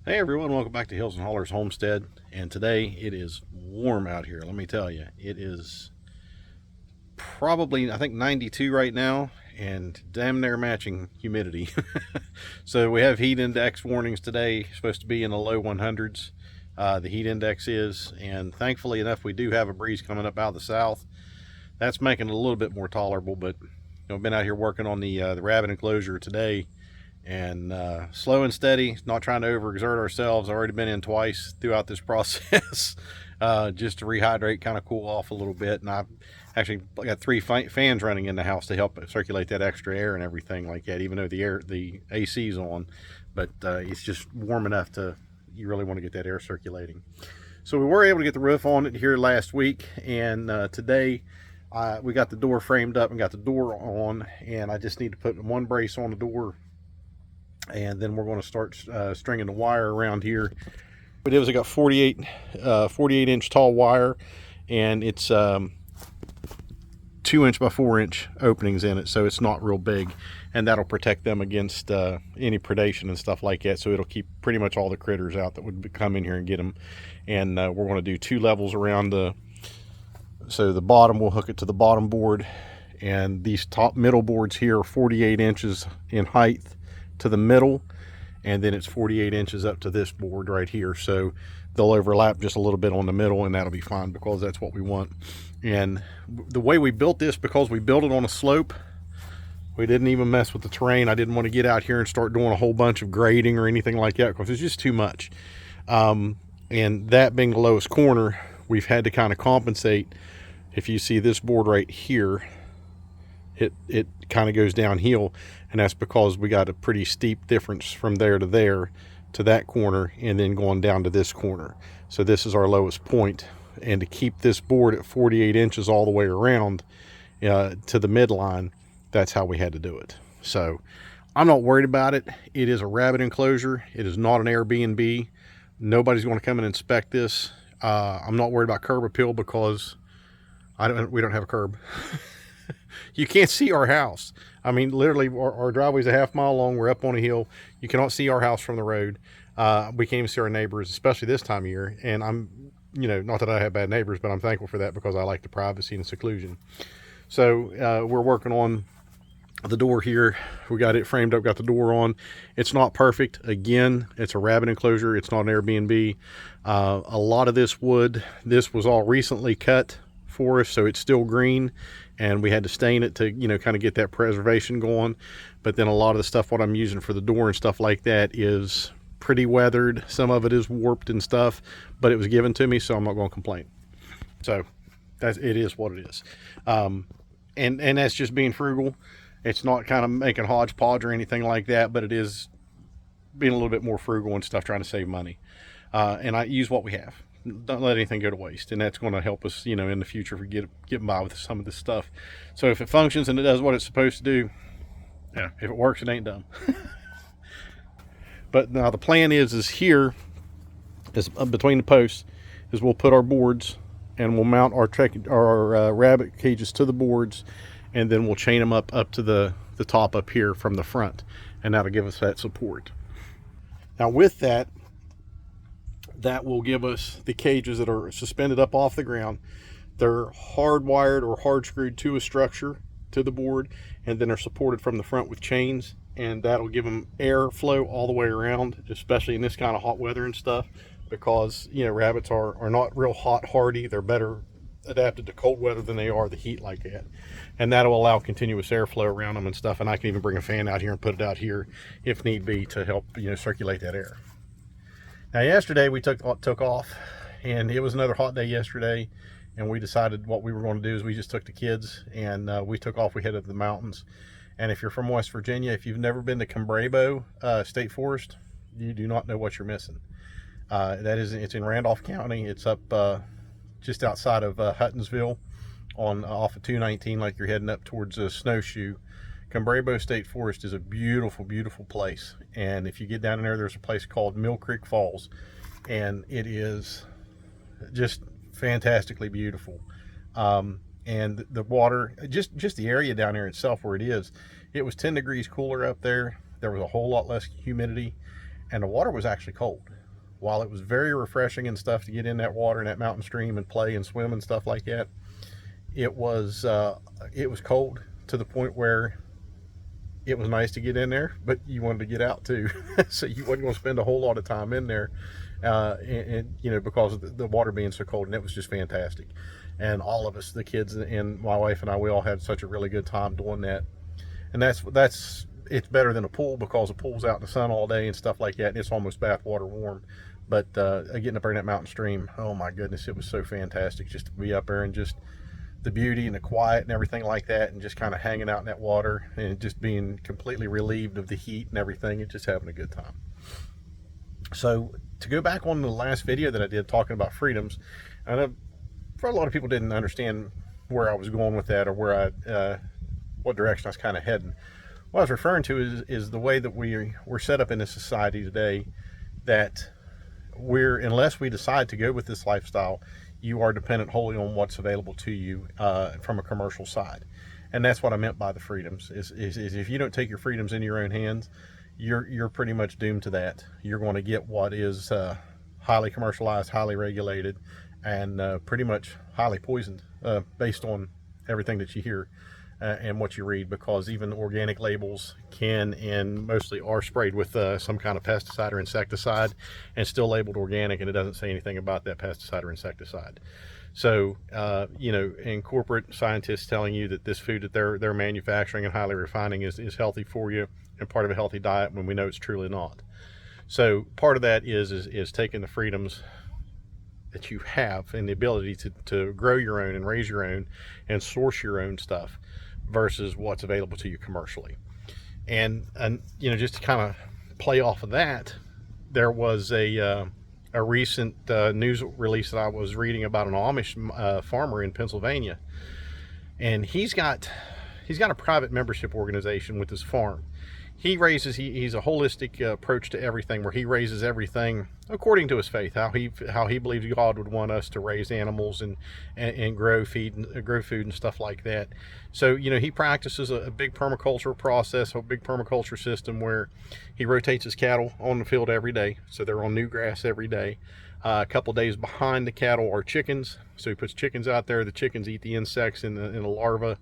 Hey everyone, welcome back to Hills and Hollers Homestead. And today it is warm out here. Let me tell you, it is probably, I think, 92 right now and damn near matching humidity. So we have heat index warnings today, supposed to be in the low 100s. The heat index is, and thankfully enough, we do have a breeze coming up out of the south. That's making it a little bit more tolerable, but I've been out here working on the rabbit enclosure today and slow and steady, not trying to overexert ourselves. I've already been in twice throughout this process just to rehydrate, kind of cool off a little bit. And I've actually got three fans running in the house to help circulate that extra air and everything like that, even though the AC's on. But it's just warm enough to, you really want to get that air circulating. So we were able to get the roof on it here last week, and today we got the door framed up and got the door on, and I just need to put one brace on the door, and then we're going to start stringing the wire around here. What it is, I got 48 inch tall wire, and it's 2 inch by 4 inch openings in it, so it's not real big, and that'll protect them against any predation and stuff like that. So it'll keep pretty much all the critters out that would come in here and get them. And we're going to do two levels around so the bottom, we'll hook it to the bottom board, and these middle boards here are 48 inches in height to the middle, and then it's 48 inches up to this board right here. So they'll overlap just a little bit on the middle, and that'll be fine because that's what we want. And the way we built this, because we built it on a slope, we didn't even mess with the terrain. I didn't want to get out here and start doing a whole bunch of grading or anything like that because it's just too much. And that being the lowest corner, we've had to kind of compensate. If you see this board right here, it kind of goes downhill, and that's because we got a pretty steep difference from there to there to that corner, and then going down to this corner. So this is our lowest point, and to keep this board at 48 inches all the way around to the midline, that's how we had to do it. So I'm not worried about it. It is a rabbit enclosure. It is not an Airbnb. Nobody's going to come and inspect this. I'm not worried about curb appeal because we don't have a curb. You can't see our house. I mean, literally, our driveway's a half-mile long. We're up on a hill. You cannot see our house from the road. We can't even see our neighbors, especially this time of year. And I'm, not that I have bad neighbors, but I'm thankful for that because I like the privacy and seclusion. So we're working on the door here. We got it framed up, got the door on. It's not perfect. Again, it's a rabbit enclosure. It's not an Airbnb. A lot of this wood, this was all recently cut for us, so it's still green, and we had to stain it to kind of get that preservation going. But then a lot of the stuff what I'm using for the door and stuff like that is pretty weathered. Some of it is warped and stuff, but it was given to me, so I'm not going to complain. So it is what it is. And that's just being frugal. It's not kind of making hodgepodge or anything like that, but it is being a little bit more frugal and stuff, trying to save money. And I use what we have. Don't let anything go to waste, and that's going to help us, in the future for getting by with some of this stuff. So if it functions and it does what it's supposed to do, yeah, if it works, it ain't dumb. But now the plan is here, is between the posts, is we'll put our boards and we'll mount our rabbit cages to the boards, and then we'll chain them up to the top up here from the front, and that'll give us that support. Now with that will give us the cages that are suspended up off the ground. They're hardwired or hard screwed to a structure to the board, and then they're supported from the front with chains, and that'll give them airflow all the way around, especially in this kind of hot weather and stuff, because rabbits are not real hot hardy. They're better adapted to cold weather than they are the heat like that, and that'll allow continuous airflow around them and stuff. And I can even bring a fan out here and put it out here if need be to help circulate that air. Now yesterday we took off, and it was another hot day yesterday, and we decided what we were going to do is we just took the kids and we took off. We headed to the mountains. And if you're from West Virginia, if you've never been to Cumbrabo State Forest, you do not know what you're missing. It's in Randolph County. It's up just outside of Huttonsville off of 219, like you're heading up towards Snowshoe. Cumbrabo State Forest is a beautiful, beautiful place. And if you get down in there's a place called Mill Creek Falls, and it is just fantastically beautiful. And the water, just the area down there itself where it was 10 degrees cooler up there. There was a whole lot less humidity, and the water was actually cold. While it was very refreshing and stuff to get in that water and that mountain stream and play and swim and stuff like that, it was cold to the point where it was nice to get in there, but you wanted to get out too. So you wasn't going to spend a whole lot of time in there, and you know, because of the water being so cold. And it was just fantastic. And all of us, the kids and my wife and I, we all had such a really good time doing that. And that's it's better than a pool, because a pool's out in the sun all day and stuff like that, and it's almost bathwater warm. But getting up there in that mountain stream, oh my goodness, it was so fantastic just to be up there and just the beauty and the quiet and everything like that, and just kind of hanging out in that water and just being completely relieved of the heat and everything, and just having a good time. So to go back on the last video that I did talking about freedoms, I know for a lot of people didn't understand where I was going with that, or where what direction I was kind of heading. What I was referring to is the way that we're set up in this society today, that unless we decide to go with this lifestyle, you are dependent wholly on what's available to you from a commercial side. And that's what I meant by the freedoms, is if you don't take your freedoms into your own hands, you're pretty much doomed to that. You're going to get what is highly commercialized, highly regulated, and pretty much highly poisoned, based on everything that you hear and what you read, because even organic labels can and mostly are sprayed with some kind of pesticide or insecticide and still labeled organic, and it doesn't say anything about that pesticide or insecticide. So you know, and corporate scientists telling you that this food that they're manufacturing and highly refining is healthy for you and part of a healthy diet, when we know it's truly not. So part of that is taking the freedoms that you have and the ability to grow your own and raise your own and source your own stuff, versus what's available to you commercially. And you know, just to kind of play off of that, there was a recent news release that I was reading about an Amish farmer in Pennsylvania, and he's got a private membership organization with his farm. He's a holistic approach to everything, where he raises everything according to his faith, how he believes God would want us to raise animals and grow food and stuff like that. So you know, he practices a big permaculture process, a big permaculture system, where he rotates his cattle on the field every day, so they're on new grass every day. A couple days behind the cattle are chickens, so he puts chickens out there. The chickens eat the insects in the larva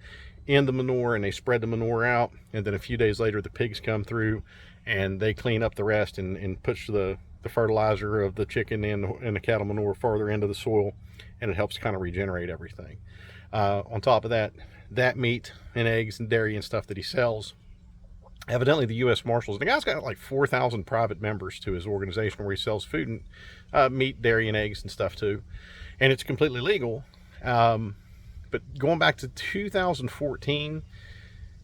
in the manure, and they spread the manure out, and then a few days later the pigs come through and they clean up the rest and push the fertilizer of the chicken and the cattle manure farther into the soil, and it helps kind of regenerate everything. On top of that meat and eggs and dairy and stuff that he sells, evidently the U.S. Marshals, the guy's got like 4,000 private members to his organization, where he sells food and meat, dairy, and eggs and stuff too, and it's completely legal. But going back to 2014,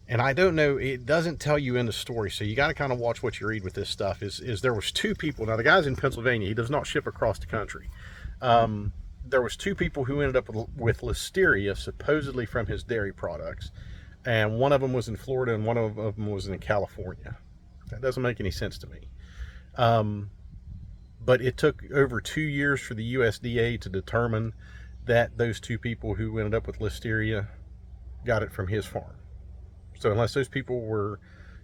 and I don't know, it doesn't tell you in the story, so you got to kind of watch what you read with this stuff, is there was two people. Now the guy's in Pennsylvania, he does not ship across the country. There was two people who ended up with listeria, supposedly from his dairy products, and one of them was in Florida and one of them was in California. That doesn't make any sense to me. But it took over 2 years for the USDA to determine that those two people who ended up with listeria got it from his farm. So unless those people were,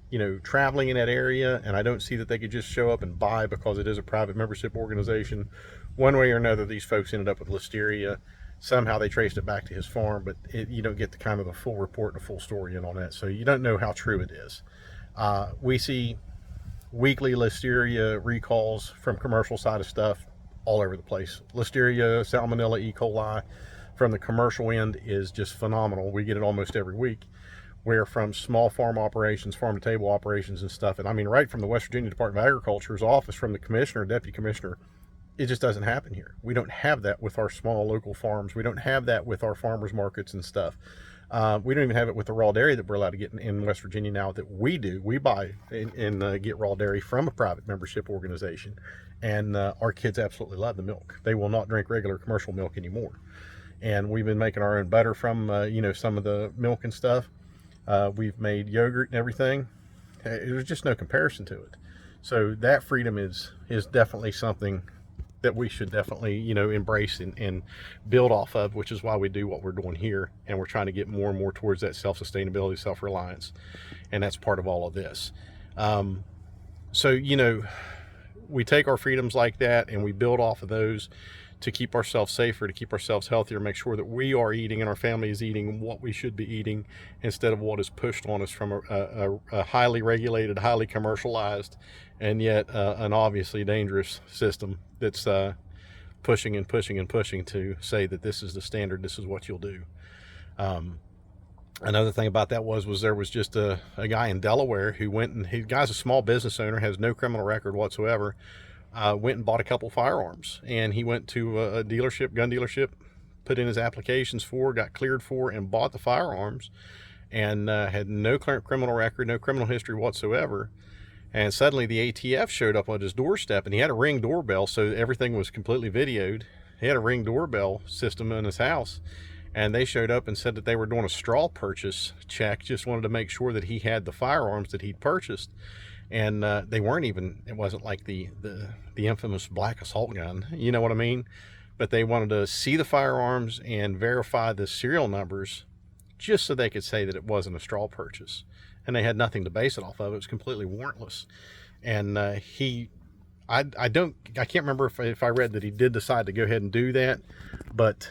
you know, traveling in that area, and I don't see that they could just show up and buy, because it is a private membership organization, one way or another these folks ended up with listeria. Somehow they traced it back to his farm, but you don't get the kind of the full report and the full story in on that, so you don't know how true it is. We see weekly listeria recalls from commercial side of stuff all over the place. Listeria, Salmonella, E. coli from the commercial end is just phenomenal. We get it almost every week. Where from small farm operations, farm to table operations and stuff, and I mean right from the West Virginia Department of Agriculture's office, from the commissioner, deputy commissioner, it just doesn't happen here. We don't have that with our small local farms. We don't have that with our farmers markets and stuff. We don't even have it with the raw dairy that we're allowed to get in West Virginia now, that we do. We buy and get raw dairy from a private membership organization, and our kids absolutely love the milk. They will not drink regular commercial milk anymore. And we've been making our own butter from you know, some of the milk and stuff. We've made yogurt and everything. There's just no comparison to it. So that freedom is definitely something that we should definitely, you know, embrace and build off of, which is why we do what we're doing here, and we're trying to get more and more towards that self-sustainability, self-reliance, and that's part of all of this. So, you know, we take our freedoms like that and we build off of those to keep ourselves safer, to keep ourselves healthier, make sure that we are eating and our family is eating what we should be eating instead of what is pushed on us from a highly regulated, highly commercialized, and yet an obviously dangerous system that's pushing and pushing and pushing to say that this is the standard, this is what you'll do. Another thing about that was there was just a guy in Delaware who went, and the guy's a small business owner, has no criminal record whatsoever, went and bought a couple firearms. And he went to a dealership, gun dealership, put in his applications for, got cleared for, and bought the firearms, and had no criminal record, no criminal history whatsoever. And suddenly the ATF showed up on his doorstep, and he had a Ring doorbell, so everything was completely videoed. He had a Ring doorbell system in his house, and they showed up and said that they were doing a straw purchase check, just wanted to make sure that he had the firearms that he'd purchased. And they weren't even, it wasn't like the infamous black assault gun, you know what I mean? But they wanted to see the firearms and verify the serial numbers just so they could say that it wasn't a straw purchase. And they had nothing to base it off of. It was completely warrantless. And I can't remember if I read that he did decide to go ahead and do that, but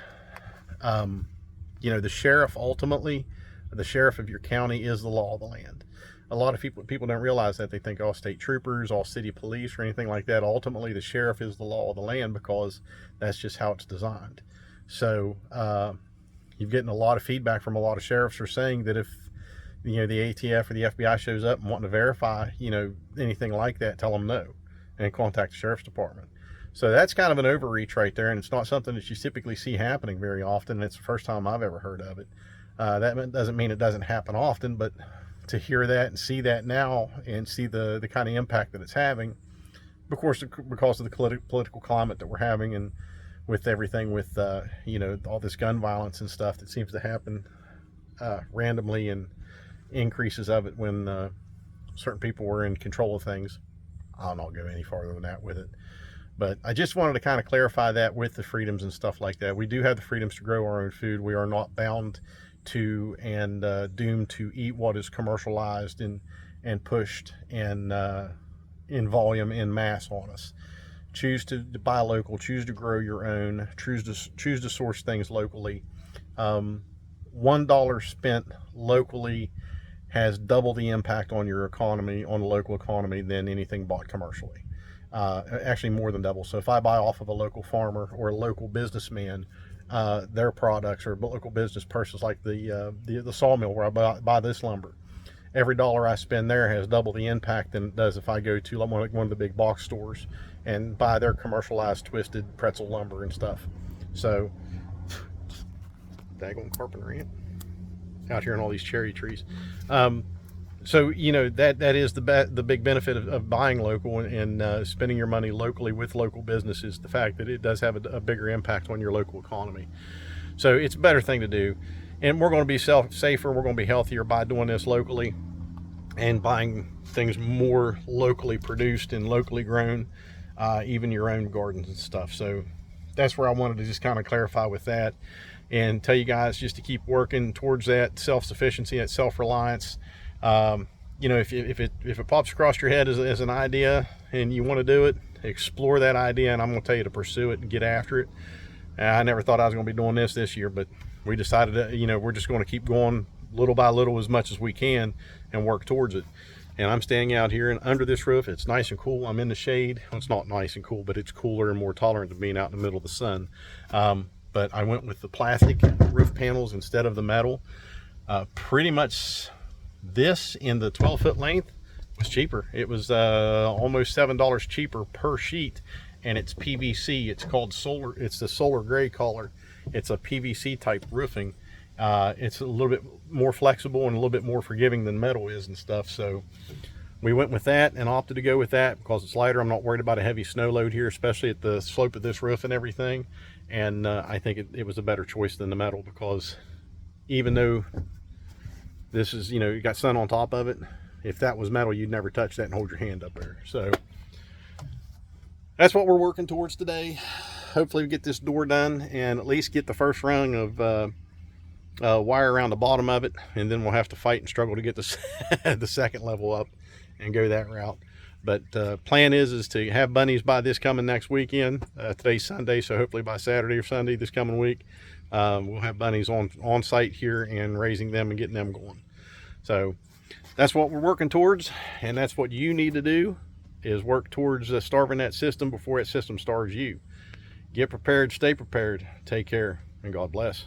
you know, the sheriff, ultimately, the sheriff of your county is the law of the land. A lot of people don't realize that. They think all state troopers, all city police, or anything like that. Ultimately, the sheriff is the law of the land because that's just how it's designed. So you're getting a lot of feedback from a lot of sheriffs who are saying that if, you know, the ATF or the FBI shows up and wanting to verify, you know, anything like that, tell them no and contact the sheriff's department. So that's kind of an overreach right there, and it's not something that you typically see happening very often. It's the first time I've ever heard of it. That doesn't mean it doesn't happen often, but to hear that and see that now and see the kind of impact that it's having, of course, because of the political climate that we're having, and with everything with, you know, all this gun violence and stuff that seems to happen randomly, and increases of it when certain people were in control of things. I'll not go any farther than that with it. But I just wanted to kind of clarify that with the freedoms and stuff like that. We do have the freedoms to grow our own food. We are not bound to and doomed to eat what is commercialized and pushed and in volume, in mass on us. Choose to buy local, choose to grow your own, choose to source things locally. $1 spent locally has double the impact on your economy, on the local economy, than anything bought commercially. Actually more than double. So if I buy off of a local farmer or a local businessman, their products, or local business persons like the sawmill where I buy this lumber, every dollar I spend there has double the impact than it does if I go to one of the big box stores and buy their commercialized twisted pretzel lumber and stuff. So, daggone carpenter ant out here in all these cherry trees. So, you know, that is the big benefit of buying local and spending your money locally with local businesses, the fact that it does have a bigger impact on your local economy. So it's a better thing to do. And we're going to be safer, we're going to be healthier by doing this locally and buying things more locally produced and locally grown, even your own gardens and stuff. So that's where I wanted to just kind of clarify with that and tell you guys just to keep working towards that self-sufficiency, that self-reliance. You know, if it pops across your head as an idea and you want to do it, explore that idea, and I'm going to tell you to pursue it and get after it. I never thought I was going to be doing this year, but we decided that, you know, we're just going to keep going little by little as much as we can and work towards it. And I'm standing out here and under this roof. It's nice and cool. I'm in the shade. Well, it's not nice and cool, but it's cooler and more tolerant than being out in the middle of the sun. But I went with the plastic roof panels instead of the metal. Pretty much this in the 12-foot length was cheaper. It was almost $7 cheaper per sheet, and it's PVC. It's called solar. It's the solar gray color. It's a PVC type roofing. It's a little bit more flexible and a little bit more forgiving than metal is and stuff. So we went with that and opted to go with that because it's lighter. I'm not worried about a heavy snow load here, especially at the slope of this roof and everything. And I think it was a better choice than the metal, because even though this is, you know, you got sun on top of it, if that was metal, you'd never touch that and hold your hand up there. So that's what we're working towards today. Hopefully we get this door done and at least get the first rung of wire around the bottom of it, and then we'll have to fight and struggle to get the second level up and go that route. But plan is to have bunnies by this coming next weekend. Today's Sunday, so hopefully by Saturday or Sunday this coming week, we'll have bunnies on site here and raising them and getting them going. So that's what we're working towards, and that's what you need to do, is work towards starving that system before that system starves you. Get prepared, stay prepared, take care, and God bless.